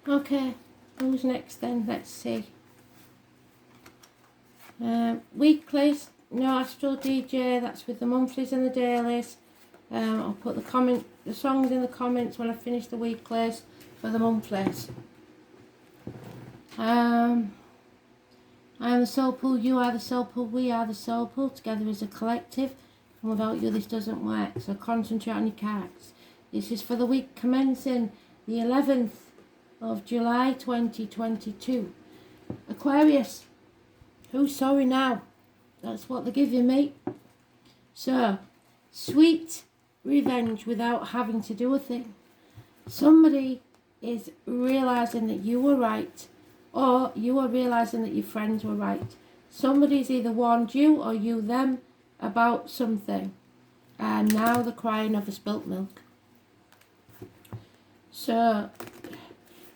Okay, who's next then? Let's see. Weeklies, no Astral DJ, that's with the monthlies and the dailies. I'll put the songs in the comments when I finish the weeklies for the monthlies. I am the soul pool, you are the soul pool, we are the soul pool, together as a collective, and without you this doesn't work, so concentrate on your cards. This is for the week commencing the 11th of July 2022. Aquarius, who's sorry now? That's what they're giving me. So, sweet revenge without having to do a thing. Somebody is realising that you were right, or you are realising that your friends were right. Somebody's either warned you or you them about something, and now they're crying over spilt milk. So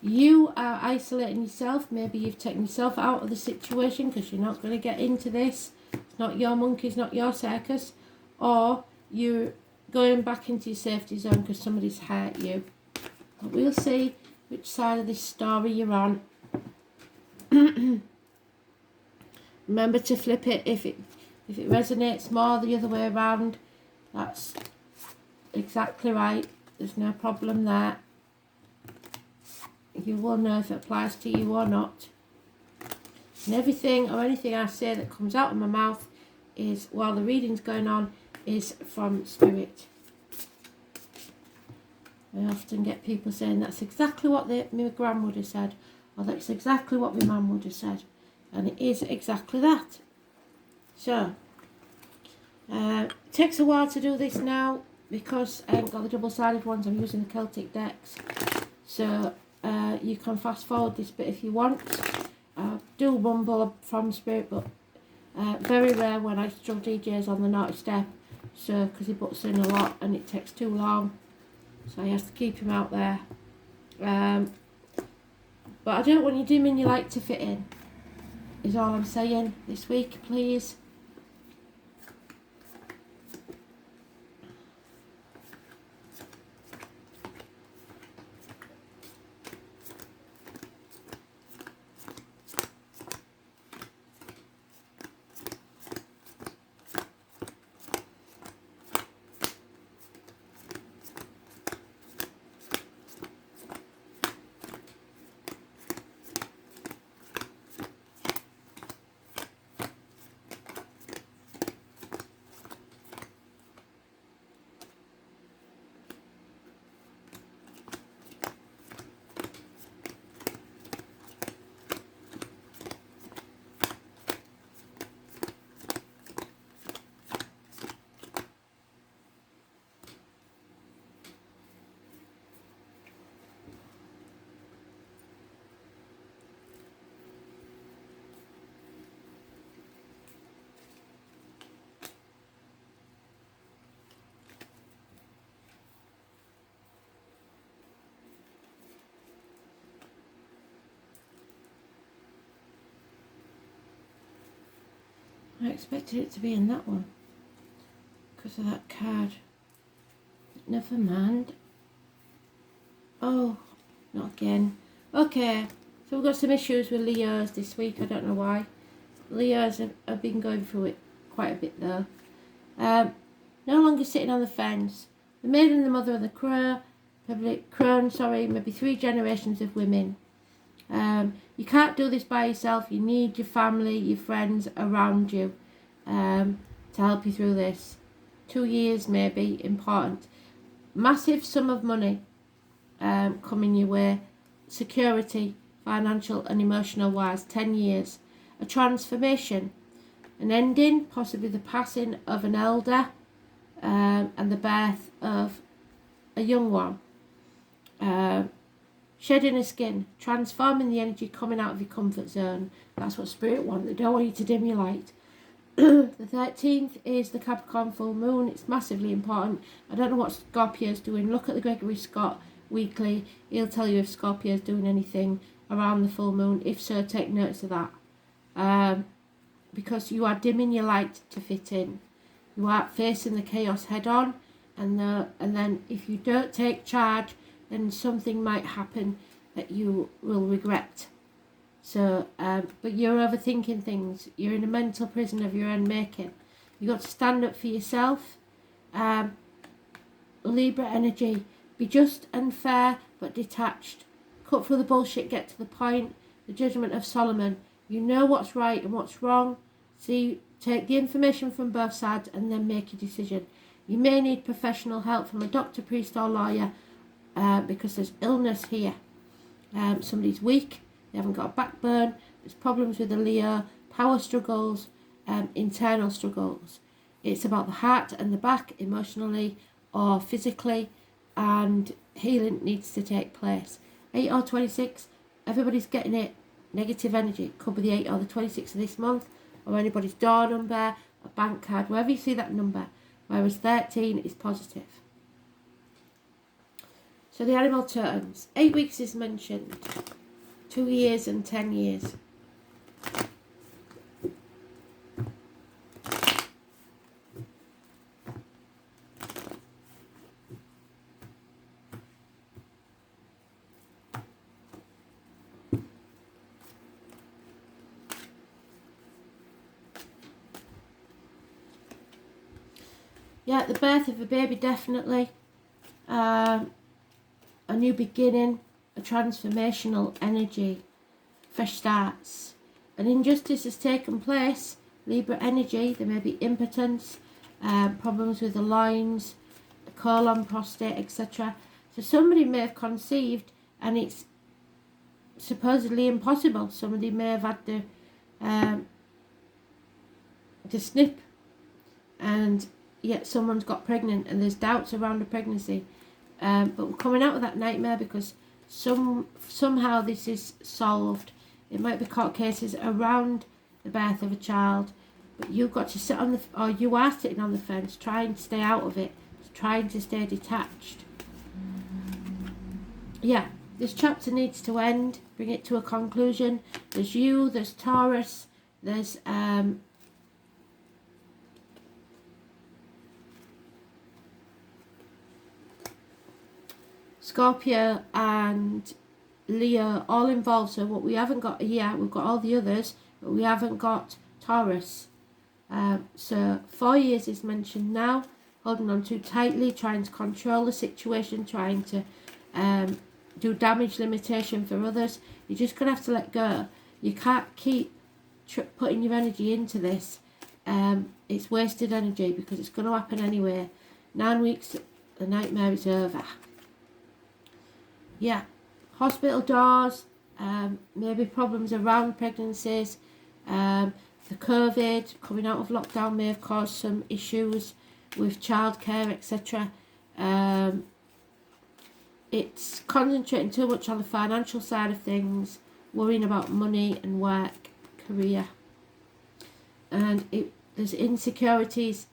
you are isolating yourself. Maybe you've taken yourself out of the situation because you're not going to get into this. It's not your monkey, it's not your circus. Or you're going back into your safety zone because somebody's hurt you. But we'll see which side of this story you're on. Remember to flip it if it resonates more the other way around. That's exactly right. There's no problem there. You will know if it applies to you or not. And everything or anything I say that comes out of my mouth is, while the reading's going on, is from spirit. I often get people saying that's exactly what my gran would have said, or that's exactly what my mum would have said, and it is exactly that. So it takes a while to do this now because I haven't got the double-sided ones. I'm using the Celtic decks, so you can fast forward this bit if you want. I do mumble from spirit, but very rare when I Astral DJs on the naughty step, so because he puts in a lot and it takes too long, so I have to keep him out there. But I don't want you dimming your light to fit in, is all I'm saying this week, please. I expected it to be in that one because of that card. Never mind. Oh, not again. Okay, so we've got some issues with Leos this week. I don't know why. Leos have been going through it quite a bit though. No longer sitting on the fence. The maiden and the mother of the crone, maybe 3 generations of women. You can't do this by yourself. You need your family, your friends around you to help you through this. 2 years maybe, important. Massive sum of money coming your way. Security, financial and emotional wise. 10 years. A transformation. An ending, possibly the passing of an elder and the birth of a young one. Shedding a skin, transforming the energy, coming out of your comfort zone. That's what Spirit want. They don't want you to dim your light. The 13th is the Capricorn full moon. It's massively important. I don't know what Scorpio's doing. Look at the Gregory Scott weekly. He'll tell you if Scorpio's doing anything around the full moon. If so, take notice of that. Because you are dimming your light to fit in. You are facing the chaos head on. And then if you don't take charge, then something might happen that you will regret. So, but you're overthinking things. You're in a mental prison of your own making. You've got to stand up for yourself. Libra energy. Be just and fair, but detached. Cut through the bullshit, get to the point. The judgment of Solomon. You know what's right and what's wrong. See, take the information from both sides and then make a decision. You may need professional help from a doctor, priest or lawyer because there's illness here. Somebody's weak. They haven't got a backbone. There's problems with the Leo. Power struggles. Internal struggles. It's about the heart and the back, emotionally or physically, and healing needs to take place. 8 or 26, everybody's getting it. Negative energy. It could be the 8 or the 26 of this month, or anybody's door number, a bank card, wherever you see that number. Whereas 13 is positive. So the animal totems. 8 weeks is mentioned. 2 years and 10 years. Yeah, the birth of a baby, definitely. A new beginning, a transformational energy, fresh starts. An injustice has taken place, Libra energy. There may be impotence, problems with the loins, the colon, prostate, etc. So somebody may have conceived and it's supposedly impossible. Somebody may have had the snip, and yet someone's got pregnant and there's doubts around the pregnancy. But we're coming out of that nightmare because somehow this is solved. It might be court cases around the birth of a child, but you've got to sit on or you are sitting on the fence, trying to stay out of it, trying to stay detached. Yeah, this chapter needs to end, bring it to a conclusion. There's you, there's Taurus, there's Scorpio and Leo all involved. So what we haven't got here, we've got all the others, but we haven't got Taurus. So 4 years is mentioned now, holding on too tightly, trying to control the situation, trying to do damage limitation for others. You're just going to have to let go. You can't keep putting your energy into this. It's wasted energy because it's going to happen anyway. 9 weeks, the nightmare is over. Yeah, hospital doors, maybe problems around pregnancies, the COVID, coming out of lockdown may have caused some issues with childcare, etc. It's concentrating too much on the financial side of things, worrying about money and work, career. And there's insecurities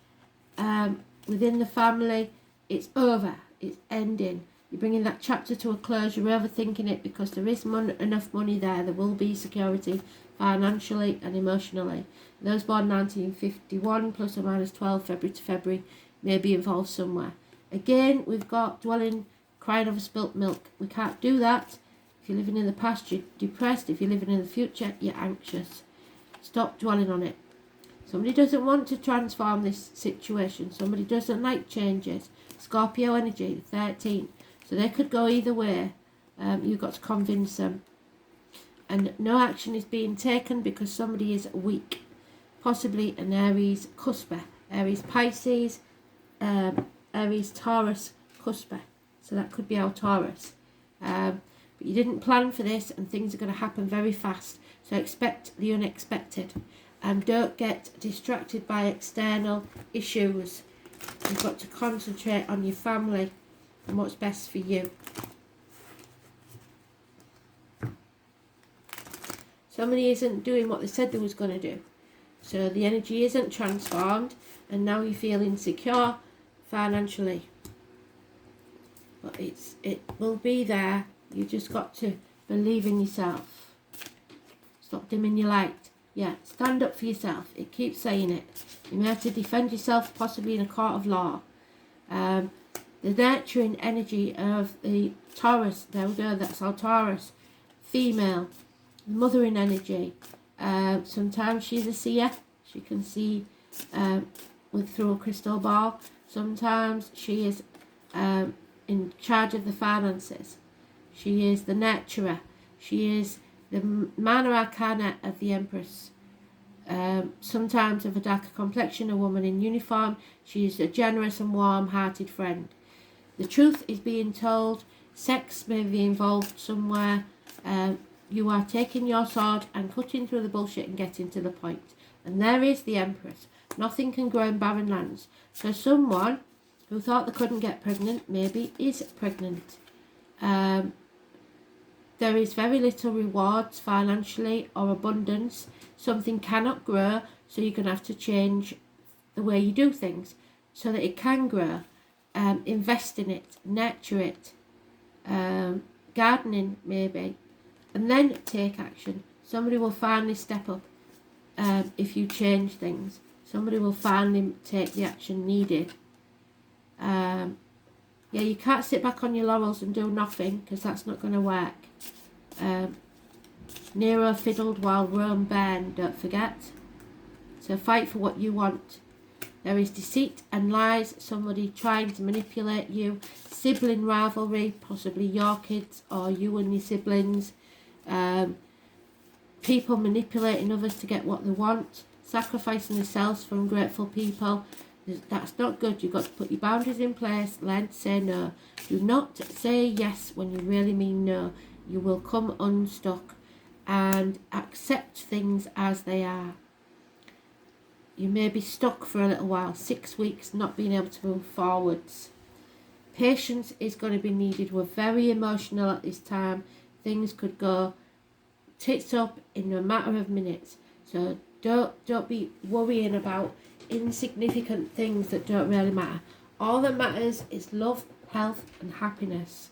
within the family. It's over, it's ending. You're bringing that chapter to a close. You're overthinking it because there is enough money there. There will be security financially and emotionally. Those born 1951 plus or minus 12 February to February may be involved somewhere. Again, we've got dwelling, crying over spilt milk. We can't do that. If you're living in the past, you're depressed. If you're living in the future, you're anxious. Stop dwelling on it. Somebody doesn't want to transform this situation. Somebody doesn't like changes. Scorpio energy, the 13th. So they could go either way. You've got to convince them. And no action is being taken because somebody is weak. Possibly an Aries cusper. Aries Pisces, Aries Taurus cusper. So that could be our Taurus. But you didn't plan for this and things are going to happen very fast. So expect the unexpected. And don't get distracted by external issues. You've got to concentrate on your family and what's best for you. Somebody isn't doing what they said they was going to do. So the energy isn't transformed and now you feel insecure financially. But it will be there. You just got to believe in yourself. Stop dimming your light. Yeah, stand up for yourself. It keeps saying it. You may have to defend yourself possibly in a court of law. The nurturing energy of the Taurus, there we go, that's our Taurus, female, mothering energy. Sometimes she's a seer, she can see through a crystal ball. Sometimes she is in charge of the finances. She is the nurturer. She is the minor arcana of the Empress. Sometimes of a darker complexion, a woman in uniform. She is a generous and warm-hearted friend. The truth is being told. Sex may be involved somewhere. You are taking your sword and cutting through the bullshit and getting to the point. And there is the Empress. Nothing can grow in barren lands. So someone who thought they couldn't get pregnant maybe is pregnant. There is very little rewards financially or abundance. Something cannot grow, so you're going to have to change the way you do things so that it can grow. Invest in it, nurture it, gardening maybe, and then take action. Somebody will finally step up if you change things. Somebody will finally take the action needed. Yeah, you can't sit back on your laurels and do nothing, because that's not going to work. Nero fiddled while Rome burned, don't forget. So fight for what you want. There is deceit and lies, somebody trying to manipulate you, sibling rivalry, possibly your kids or you and your siblings, people manipulating others to get what they want, sacrificing themselves for ungrateful people. That's not good. You've got to put your boundaries in place, learn to say no. Do not say yes when you really mean no. You will come unstuck, and accept things as they are. You may be stuck for a little while, 6 weeks, not being able to move forwards. Patience is going to be needed. We're very emotional at this time. Things could go tits up in a matter of minutes. So don't be worrying about insignificant things that don't really matter. All that matters is love, health and happiness.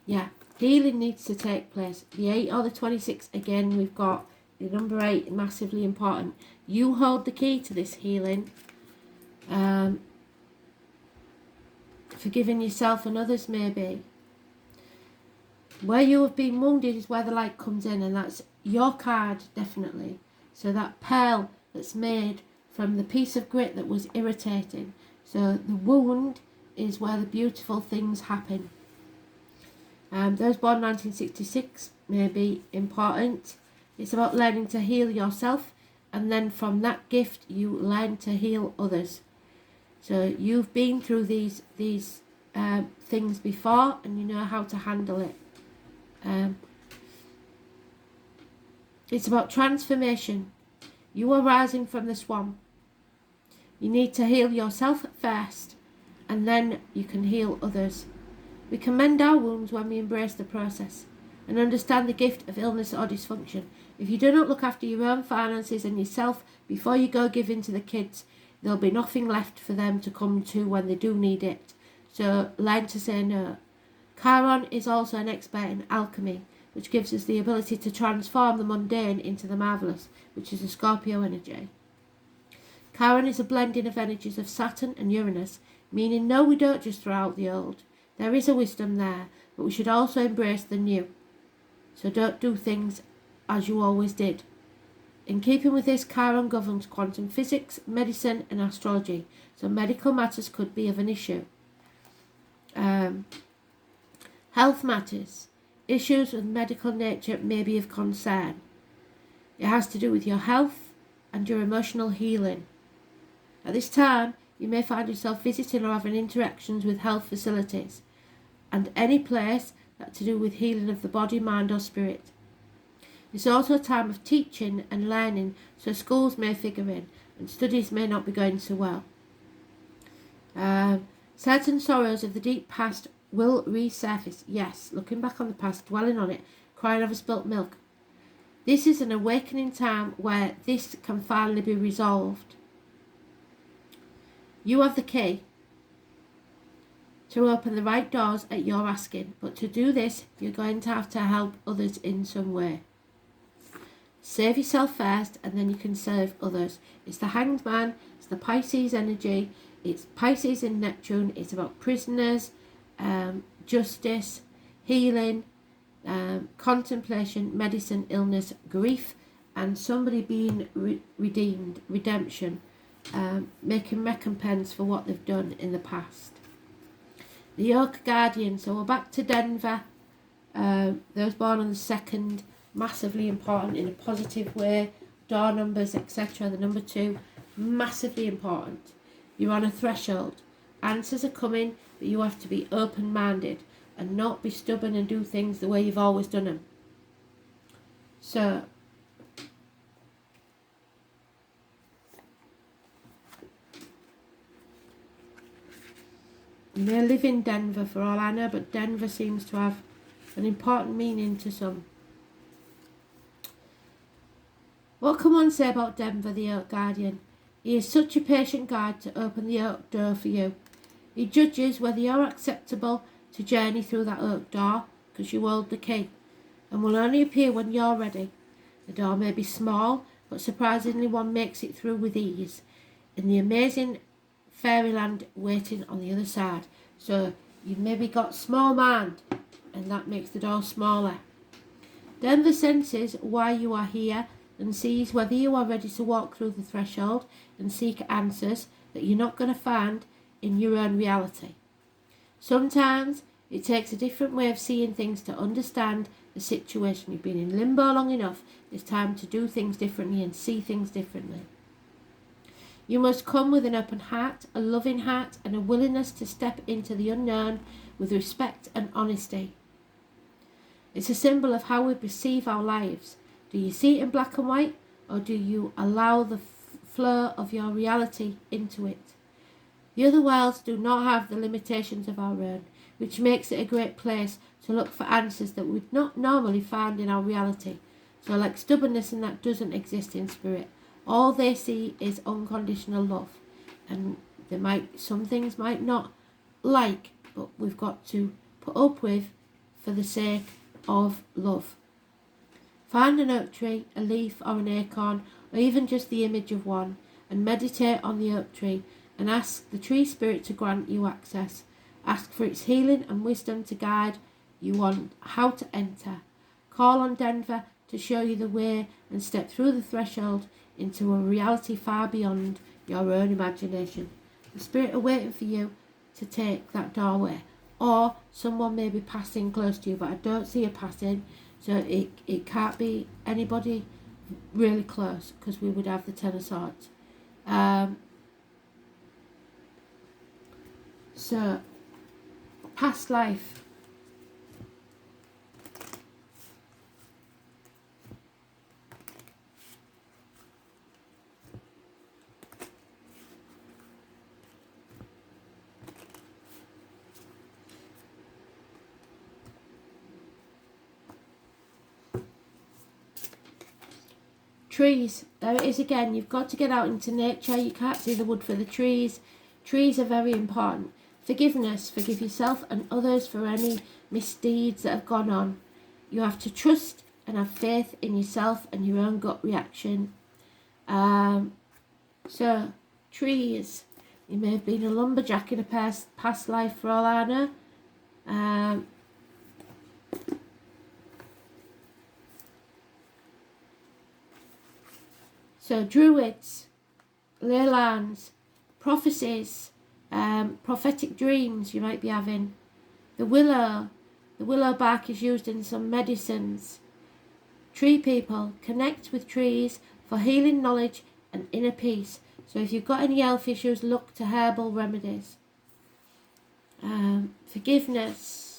Yeah, healing needs to take place. The 8 or the 26, again, we've got the number 8, massively important. You hold the key to this healing. Forgiving yourself and others maybe. Where you have been wounded is where the light comes in, and that's your card, definitely. So that pearl that's made from the piece of grit that was irritating. So the wound is where the beautiful things happen. Those born 1966 may be important. It's about learning to heal yourself, and then from that gift you learn to heal others. So you've been through these things before, and you know how to handle it. It's about transformation. You are rising from the swamp. You need to heal yourself first, and then you can heal others. We can mend our wounds when we embrace the process and understand the gift of illness or dysfunction. If you do not look after your own finances and yourself before you go give in to the kids, there'll be nothing left for them to come to when they do need it. So learn to say no. Chiron is also an expert in alchemy, which gives us the ability to transform the mundane into the marvellous, which is a Scorpio energy. Chiron is a blending of energies of Saturn and Uranus, meaning no, we don't just throw out the old. There is a wisdom there, but we should also embrace the new. So don't do things as you always did. In keeping with this, Chiron governs quantum physics, medicine and astrology, so medical matters could be of an issue. Health matters. Issues with medical nature may be of concern. It has to do with your health and your emotional healing. At this time, you may find yourself visiting or having interactions with health facilities and any place that's to do with healing of the body, mind or spirit. It's also a time of teaching and learning, so schools may figure in and studies may not be going so well. Certain sorrows of the deep past will resurface. Yes, looking back on the past, dwelling on it, crying over spilt milk. This is an awakening time where this can finally be resolved. You have the key to open the right doors at your asking, but to do this, you're going to have to help others in some way. Save yourself first, and then you can serve others. It's the Hanged Man, it's the Pisces energy. It's Pisces and Neptune. It's about prisoners, justice, healing, contemplation, medicine, illness, grief, and somebody being redeemed, redemption, making recompense for what they've done in the past. The Oak Guardian. So we're back to Denver. Those born on the 2nd, massively important in a positive way. Door numbers, etc. The number 2, massively important. You're on a threshold. Answers are coming, but you have to be open-minded and not be stubborn and do things the way you've always done them. So, you may live in Denver for all I know, but Denver seems to have an important meaning to some. What can one say about Denver, the Oak Guardian? He is such a patient guide to open the oak door for you. He judges whether you're acceptable to journey through that oak door, because you hold the key, and will only appear when you're ready. The door may be small, but surprisingly one makes it through with ease, in the amazing fairyland waiting on the other side. So you've maybe got small mind, and that makes the door smaller. Denver senses why you are here and sees whether you are ready to walk through the threshold and seek answers that you're not going to find in your own reality. Sometimes it takes a different way of seeing things to understand the situation. You've been in limbo long enough. It's time to do things differently and see things differently. You must come with an open heart, a loving heart, and a willingness to step into the unknown with respect and honesty. It's a symbol of how we perceive our lives. Do you see it in black and white, or do you allow the flow of your reality into it? The other worlds do not have the limitations of our own, which makes it a great place to look for answers that we'd not normally find in our reality. So like stubbornness, and that doesn't exist in spirit. All they see is unconditional love, and some things might not like, but we've got to put up with for the sake of love. Find an oak tree, a leaf or an acorn, or even just the image of one, and meditate on the oak tree and ask the tree spirit to grant you access. Ask for its healing and wisdom to guide you on how to enter. Call on Denver to show you the way and step through the threshold into a reality far beyond your own imagination. The spirit are waiting for you to take that doorway, or someone may be passing close to you, but I don't see a passing, so it can't be anybody really close, because we would have the Ten of Swords. So, past life. Trees, there it is again. You've got to get out into nature. You can't see the wood for the trees. Trees are very important. Forgiveness, forgive yourself and others for any misdeeds that have gone on. You have to trust and have faith in yourself and your own gut reaction. So, trees. You may have been a lumberjack in a past life for all I know. So druids, ley lines, prophecies, prophetic dreams you might be having. The willow bark is used in some medicines. Tree people, connect with trees for healing knowledge and inner peace. So if you've got any health issues, look to herbal remedies. Forgiveness.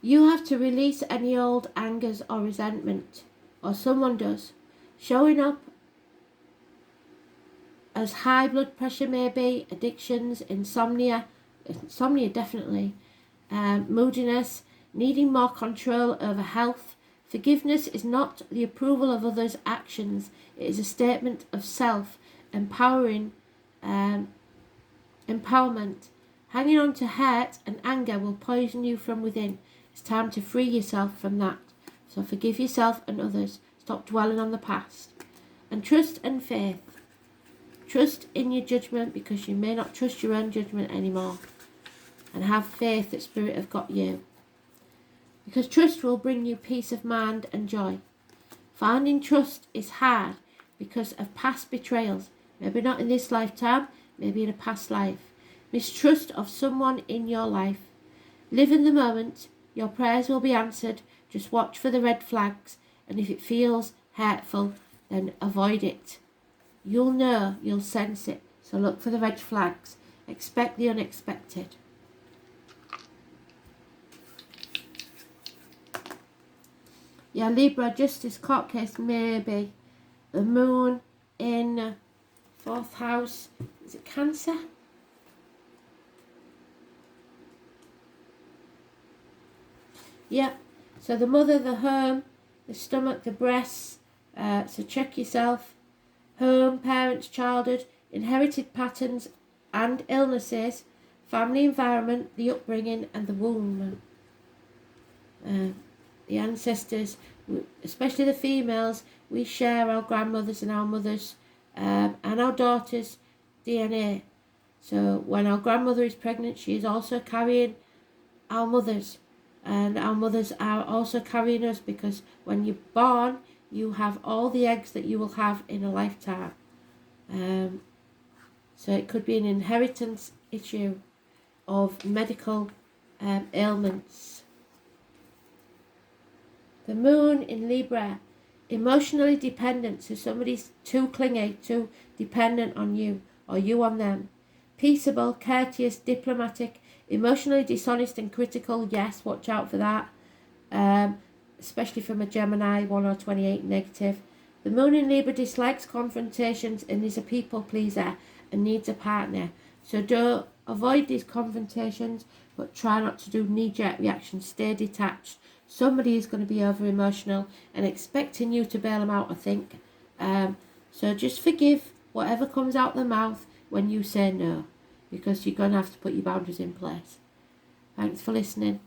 You have to release any old angers or resentment, or someone does. Showing up as high blood pressure maybe, addictions, insomnia definitely, moodiness, needing more control over health. Forgiveness is not the approval of others' actions. It is a statement of self, empowerment, Hanging on to hurt and anger will poison you from within. It's time to free yourself from that. So forgive yourself and others. Stop dwelling on the past. And trust and faith. Trust in your judgment, because you may not trust your own judgment anymore. And have faith that Spirit have got you. Because trust will bring you peace of mind and joy. Finding trust is hard because of past betrayals. Maybe not in this lifetime, maybe in a past life. Mistrust of someone in your life. Live in the moment. Your prayers will be answered. Just watch for the red flags. And if it feels hurtful, then avoid it. You'll know, you'll sense it. So look for the red flags. Expect the unexpected. Yeah, Libra, justice, court case, maybe. The moon in 4th house. Is it Cancer? Yeah. So the mother, the home, the stomach, the breasts. So check yourself. Home, parents, childhood, inherited patterns and illnesses, family environment, the upbringing and the womb. The ancestors, especially the females, we share our grandmothers and our mothers and our daughters' DNA. So when our grandmother is pregnant, she is also carrying our mothers. And our mothers are also carrying us, because when you're born, you have all the eggs that you will have in a lifetime. So it could be an inheritance issue of medical ailments. The moon in Libra, emotionally dependent. So somebody's too clingy, too dependent on you, or you on them. Peaceable, courteous, diplomatic, emotionally dishonest and critical. Yes, watch out for that. Especially from a Gemini, 1 or 28 negative. The moon in Libra dislikes confrontations and is a people pleaser and needs a partner. So don't avoid these confrontations, but try not to do knee-jerk reactions. Stay detached. Somebody is going to be over-emotional and expecting you to bail them out, I think. So just forgive whatever comes out the mouth when you say no, because you're going to have to put your boundaries in place. Thanks for listening.